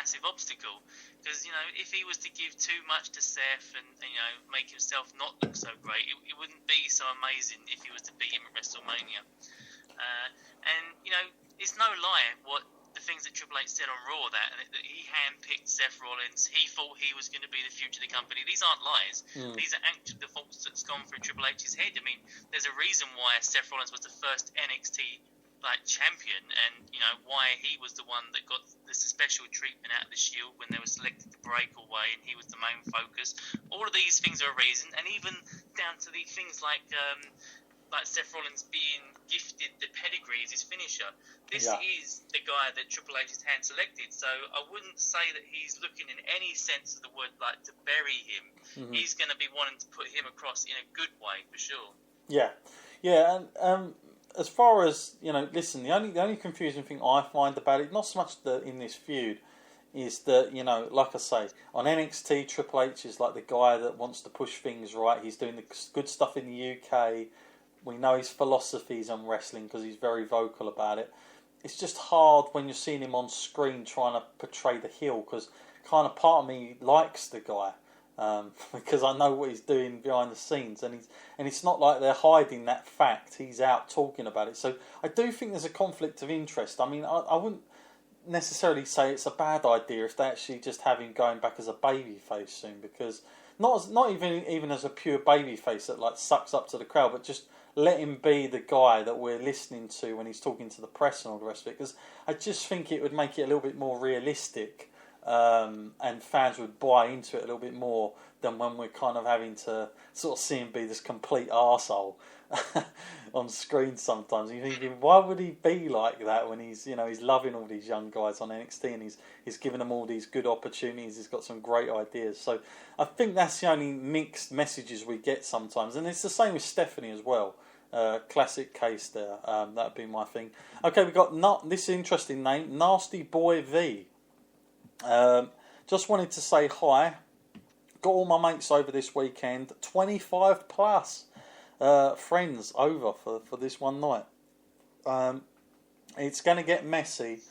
massive obstacle. Because, if he was to give too much to Seth and make himself not look so great, it wouldn't be so amazing if he was to beat him at WrestleMania. And it's no lie what the things that Triple H said on Raw, that he handpicked Seth Rollins. He thought he was going to be the future of the company. These aren't lies. These are actually the thoughts that's gone through Triple H's head. I mean, there's a reason why Seth Rollins was the first NXT champion, and why he was the one that got the special treatment out of the Shield when they were selected to break away, and he was the main focus. All of these things are a reason, and even down to the things like Seth Rollins being gifted the pedigree as his finisher. This is the guy that Triple H has hand selected, so I wouldn't say that he's looking in any sense of the word to bury him. He's going to be wanting to put him across in a good way for sure. Yeah, and as far as listen, the only confusing thing I find about it, not so much in this feud, is that like I say, on NXT, Triple H is like the guy that wants to push things right. He's doing the good stuff in the UK. We know his philosophies on wrestling because he's very vocal about it. It's just hard when you're seeing him on screen trying to portray the heel, because kind of part of me likes the guy because I know what he's doing behind the scenes, and it's not like they're hiding that fact. He's out talking about it. So I do think there's a conflict of interest. I mean, I wouldn't necessarily say it's a bad idea if they actually just have him going back as a babyface soon, because not even as a pure babyface that sucks up to the crowd, but just let him be the guy that we're listening to when he's talking to the press and all the rest of it, because I just think it would make it a little bit more realistic, and fans would buy into it a little bit more than when we're kind of having to sort of see him be this complete arsehole on screen sometimes. You're thinking, why would he be like that when he's loving all these young guys on NXT, and he's giving them all these good opportunities, he's got some great ideas. So I think that's the only mixed messages we get sometimes, and it's the same with Stephanie as well. Classic case there. That'd be my thing. Okay, we got this interesting name, Nasty Boy V. Just wanted to say hi. Got all my mates over this weekend. 25 plus friends over for this one night. It's going to get messy,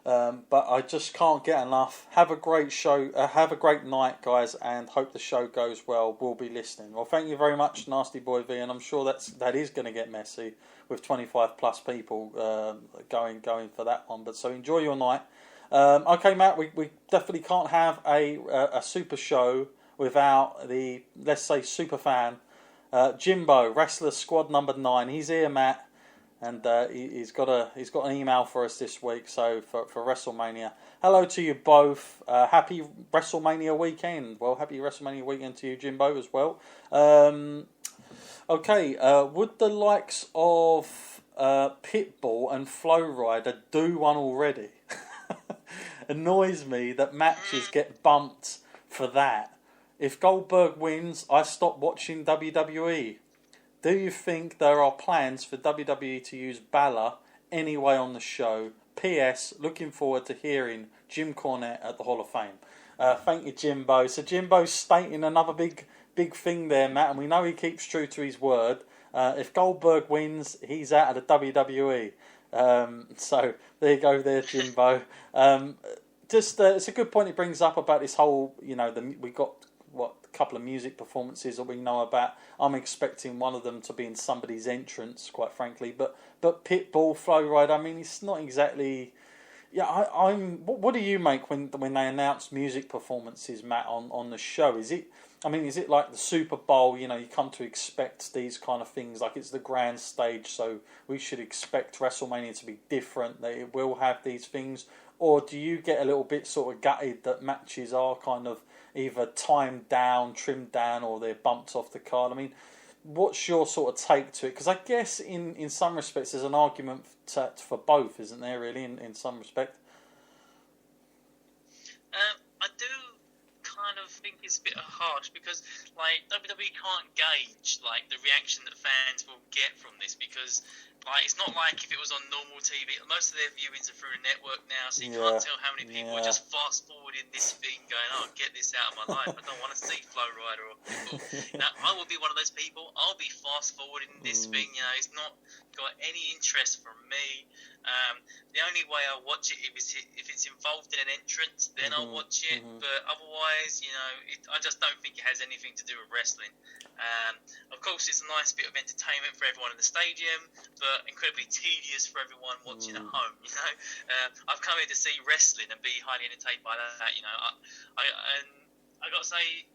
but I just can't get enough. Have a great show. Have a great night, guys, and hope the show goes well. We'll be listening. Well, thank you very much, Nasty Boy V, and I'm sure that is going to get messy with 25 plus people going for that one. But so enjoy your night. Okay, Matt, we definitely can't have a super show without the, let's say, super fan, Jimbo, Wrestler Squad number 9. He's here, Matt, and he's got an email for us this week. So for WrestleMania, hello to you both. Happy WrestleMania weekend. Well, happy WrestleMania weekend to you, Jimbo, as well. Okay, would the likes of Pitbull and Flow Rider do one already? Annoys me that matches get bumped for that. If Goldberg wins, I stop watching WWE. Do you think there are plans for WWE to use Balor anyway on the show? P.S. Looking forward to hearing Jim Cornette at the Hall of Fame. Thank you, Jimbo. So Jimbo's stating another big thing there, Matt, and we know he keeps true to his word. If Goldberg wins, he's out of the WWE. So there you go there, Jimbo. It's a good point it brings up about this whole, we got a couple of music performances that we know about. I'm expecting one of them to be in somebody's entrance, quite frankly. But Pitbull, Flow Rider, I mean, it's not exactly. Yeah, what do you make when they announce music performances, Matt, on the show? Is it like the Super Bowl? You come to expect these kind of things, like it's the grand stage, so we should expect WrestleMania to be different, that it will have these things? Or do you get a little bit sort of gutted that matches are kind of either timed down, trimmed down, or they're bumped off the card? I mean, what's your sort of take to it? Because I guess in some respects there's an argument for both, isn't there, really, in some respect? I do kind of think it's a bit harsh because, WWE can't gauge, the reaction that fans will get from this, because Like, it's not like if it was on normal TV. Most of their viewings are through a network now, so you can't tell how many people are just fast forwarding this thing, going, "Oh, get this out of my life. I don't want to see Flow Rider or Pitbull." I will be one of those people. I'll be fast forwarding this thing. It's not got any interest from me. The only way I'll watch it if it's involved in an entrance, then I'll watch it. But otherwise, I just don't think it has anything to do with wrestling. Of course, it's a nice bit of entertainment for everyone in the stadium, but incredibly tedious for everyone watching at home. I've come here to see wrestling and be highly entertained by that. I got to say,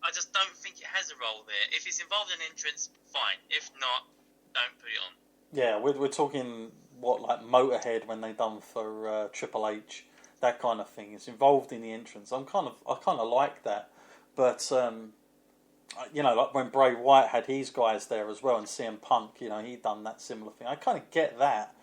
I just don't think it has a role there. If it's involved in an entrance, fine. If not, don't put it on. Yeah, we're talking like Motorhead when they done for Triple H, that kind of thing. It's involved in the entrance. I kind of like that, but like when Bray Wyatt had his guys there as well, and CM Punk, he'd done that similar thing. I kind of get that,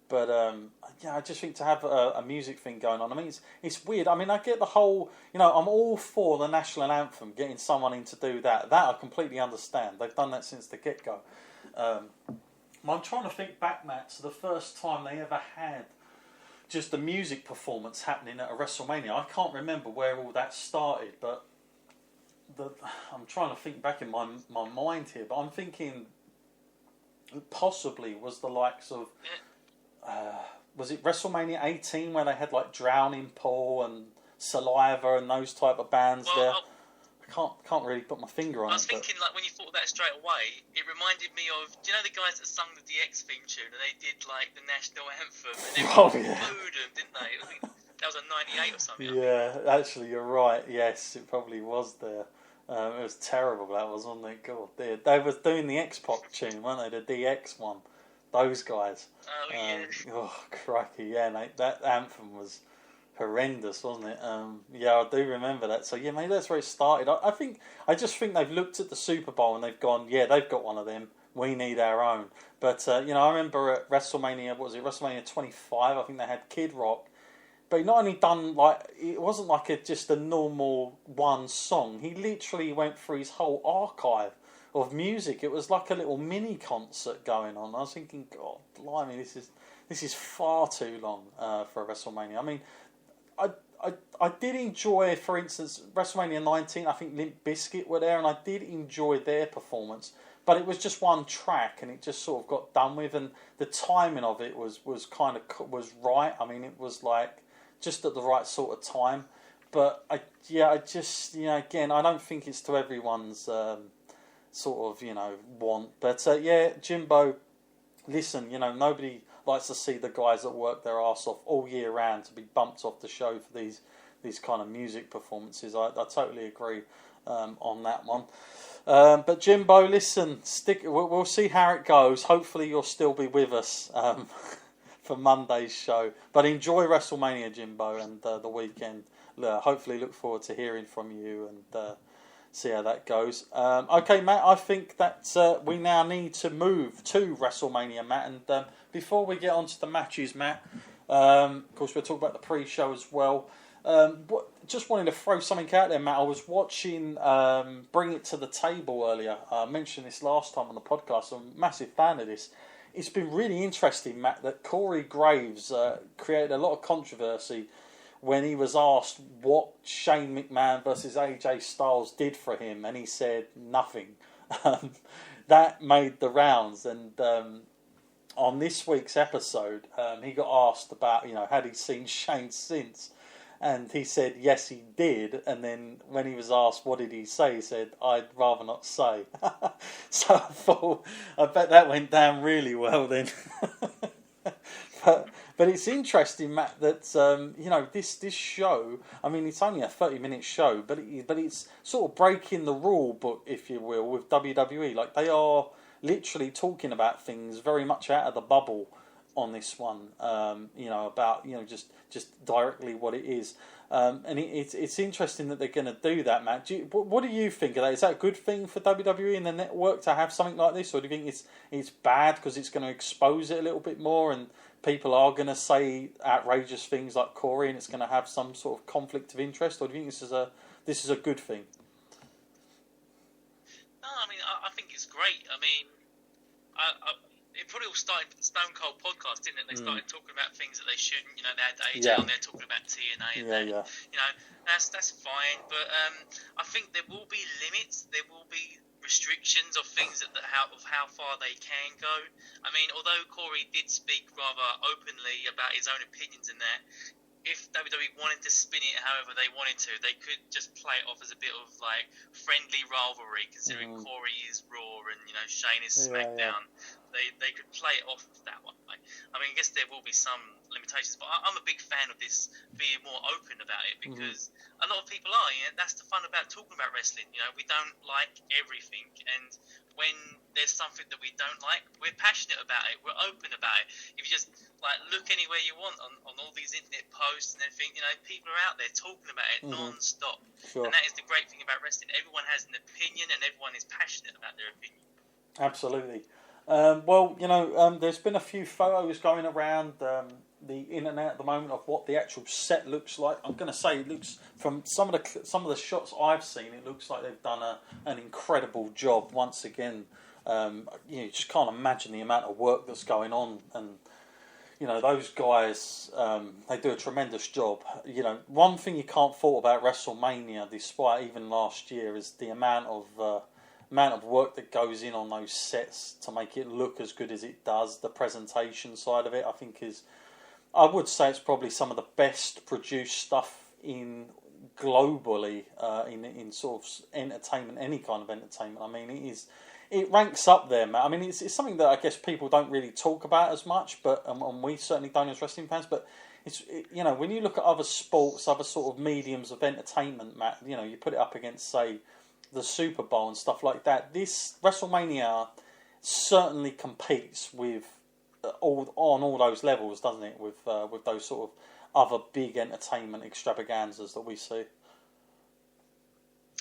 but I just think to have a music thing going on. I mean, it's weird. I mean, I get the whole. I'm all for the national anthem, getting someone in to do that. That I completely understand. They've done that since the get go. I'm trying to think back, Matt, to the first time they ever had just a music performance happening at a WrestleMania. I can't remember where all that started, but I'm trying to think back in my mind here. But I'm thinking it possibly was the likes of was it WrestleMania 18 where they had like Drowning Pool and Saliva and those type of bands there. Can't really put my finger on it. I was thinking, like, when you thought of that straight away, it reminded me of, do you know the guys that sung the DX theme tune and they did, like, the national anthem and everyone booed them, didn't they? I think that was a 98 or something. Yeah, actually, you're right. Yes, it probably was there. It was terrible, that was, wasn't it? God, they was doing the X-Pac tune, weren't they? The DX one. Those guys. Oh, yeah. Oh, crikey, yeah, mate, that anthem was horrendous, wasn't it? I do remember that. So yeah, maybe that's where it started. I just think they've looked at the Super Bowl and they've gone, yeah, they've got one of them. We need our own. But I remember at WrestleMania, WrestleMania 25? I think they had Kid Rock. But he not only done it wasn't like just a normal one song. He literally went through his whole archive of music. It was like a little mini concert going on. I was thinking, God, blimey, this is far too long for a WrestleMania. I mean, I did enjoy, for instance, WrestleMania 19. I think Limp Bizkit were there, and I did enjoy their performance. But it was just one track, and it just sort of got done with. And the timing of it was right. I mean, it was like just at the right sort of time. But I just again, I don't think it's to everyone's sort of want. But Jimbo, listen, nobody likes to see the guys that work their arse off all year round to be bumped off the show for these kind of music performances. I totally agree on that one. But Jimbo, listen, we'll see how it goes. Hopefully you'll still be with us for Monday's show. But enjoy WrestleMania, Jimbo, and the weekend. Hopefully look forward to hearing from you and see how that goes. Okay, Matt, I think that we now need to move to WrestleMania, Matt. And before we get on to the matches, Matt, of course we'll talk about the pre-show as well. Just wanted to throw something out there, Matt. I was watching Bring It to the Table earlier. I mentioned this last time on the podcast. I'm a massive fan of this. It's been really interesting, Matt, that Corey Graves created a lot of controversy when he was asked what Shane McMahon versus AJ Styles did for him, and he said nothing. That made the rounds, and on this week's episode, he got asked about, had he seen Shane since, and he said yes, he did. And then when he was asked what did he say, he said, "I'd rather not say." So I thought, I bet that went down really well then. But it's interesting, Matt, that this show. I mean, it's only a 30-minute show, but it's sort of breaking the rule book, if you will, with WWE. Like, they are literally talking about things very much out of the bubble on this one. About just directly what it is. And it's interesting that they're going to do that, Matt. What do you think of that? Is that a good thing for WWE and the network to have something like this, or do you think it's bad because it's going to expose it a little bit more and people are going to say outrageous things like Corey, and it's going to have some sort of conflict of interest, or do you think this is a good thing? No, I mean, I think it's great. I mean, if probably all started Stone Cold podcast, didn't it? They started talking about things that they shouldn't. You know, they had AJ on there talking about TNA and that. Yeah. You know, that's fine, but I think there will be limits. There will be restrictions of things of how far they can go. I mean, although Corey did speak rather openly about his own opinions in that, if WWE wanted to spin it however they wanted to, they could just play it off as a bit of like friendly rivalry, considering Corey is Raw and Shane is SmackDown. They could play it off that one. I mean, I guess there will be some limitations, but I'm a big fan of this being more open about it, because a lot of people are. That's the fun about talking about wrestling. We don't like everything, and when there's something that we don't like, we're passionate about it. We're open about it. If you just look anywhere you want on all these internet posts and everything, people are out there talking about it non-stop. Sure. And that is the great thing about wrestling. Everyone has an opinion, and everyone is passionate about their opinion. Absolutely. There's been a few photos going around the internet at the moment of what the actual set looks like. I'm going to say it looks, from some of the shots I've seen, it looks like they've done an incredible job once again. You just can't imagine the amount of work that's going on, and those guys, they do a tremendous job. One thing you can't fault about WrestleMania, despite even last year, is the amount of work that goes in on those sets to make it look as good as it does. The presentation side of it, I think, I would say it's probably some of the best produced stuff in globally in sort of entertainment, any kind of entertainment. I mean, it ranks up there, Matt. I mean, it's something that I guess people don't really talk about as much, but and we certainly don't as wrestling fans. But when you look at other sports, other sort of mediums of entertainment, Matt, you put it up against, say, the Super Bowl and stuff like that. This WrestleMania certainly competes with on all those levels, doesn't it? With those sort of other big entertainment extravaganzas that we see.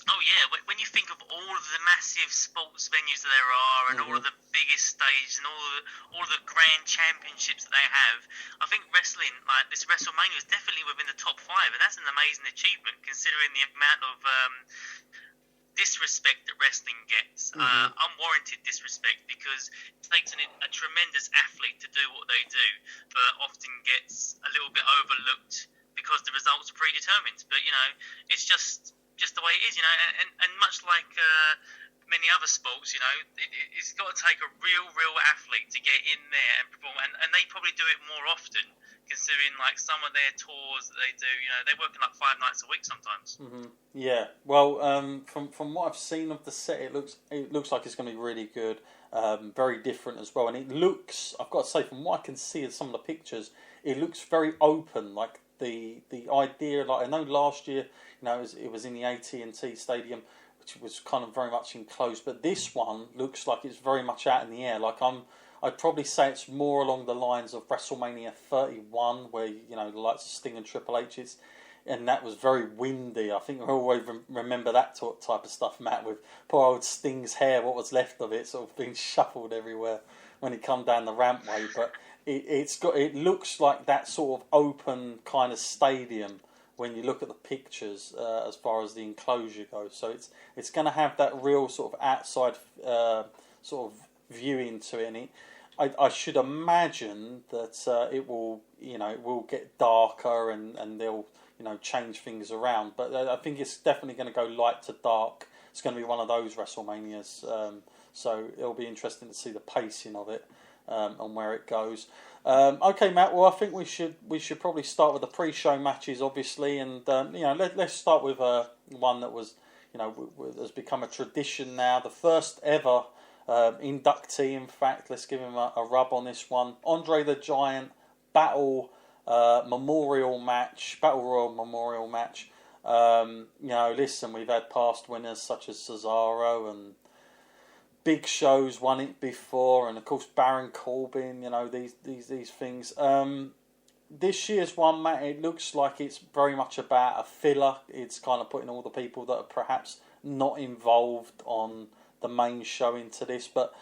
Oh yeah, when you think of all of the massive sports venues that there are, and all of the biggest stages, and all of the grand championships that they have, I think wrestling, like this WrestleMania, is definitely within the top 5, and that's an amazing achievement considering the amount of disrespect that wrestling gets, unwarranted disrespect, because it takes a tremendous athlete to do what they do, but often gets a little bit overlooked because the results are predetermined. But it's just the way it is, and much like many other sports, it's got to take a real athlete to get in there and perform, and they probably do it more often, considering like some of their tours that they do, they're working like 5 nights a week sometimes. Yeah, well, from what I've seen of the set, it looks like it's going to be really good, very different as well, and it looks, I've got to say, from what I can see of some of the pictures, it looks very open. Like the idea, like I know last year, it was in the AT&T Stadium, which was kind of very much enclosed, but this one looks like it's very much out in the air. Like I'd probably say it's more along the lines of WrestleMania 31, where like Sting and Triple H, and that was very windy. I think we always remember that type of stuff, Matt, with poor old Sting's hair, what was left of it, sort of being shuffled everywhere when he come down the rampway. But it looks like that sort of open kind of stadium when you look at the pictures as far as the enclosure goes. So it's going to have that real sort of outside sort of view into it, and I should imagine that it will get darker, and they'll change things around. But I think it's definitely going to go light to dark. It's going to be one of those WrestleManias. So it'll be interesting to see the pacing of it and where it goes. Okay, Matt. Well, I think we should probably start with the pre-show matches, obviously, and let's start with one that was has become a tradition now. The first ever inductee, in fact. Let's give him a rub on this one. Andre the Giant Battle Royal Memorial match. Listen, we've had past winners such as Cesaro, and Big Show's won it before, and of course Baron Corbin. These things. This year's one, Matt, it looks like it's very much about a filler. It's kind of putting all the people that are perhaps not involved on the main show into this, but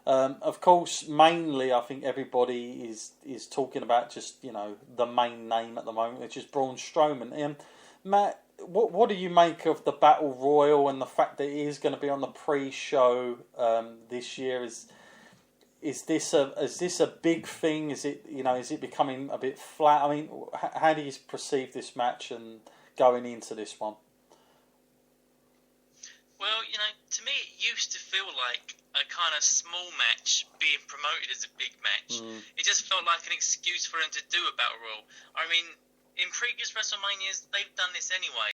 of course, mainly I think everybody is talking about just the main name at the moment, which is Braun Strowman. Matt, what do you make of the Battle Royal and the fact that it is going to be on the pre-show this year? is this a big thing? Is it is it becoming a bit flat? I mean, how do you perceive this match and going into this one? Well, to me it used to feel like a kind of small match being promoted as a big match. It just felt like an excuse for them to do a Battle Royal. I mean, in previous WrestleManias, they've done this anyway.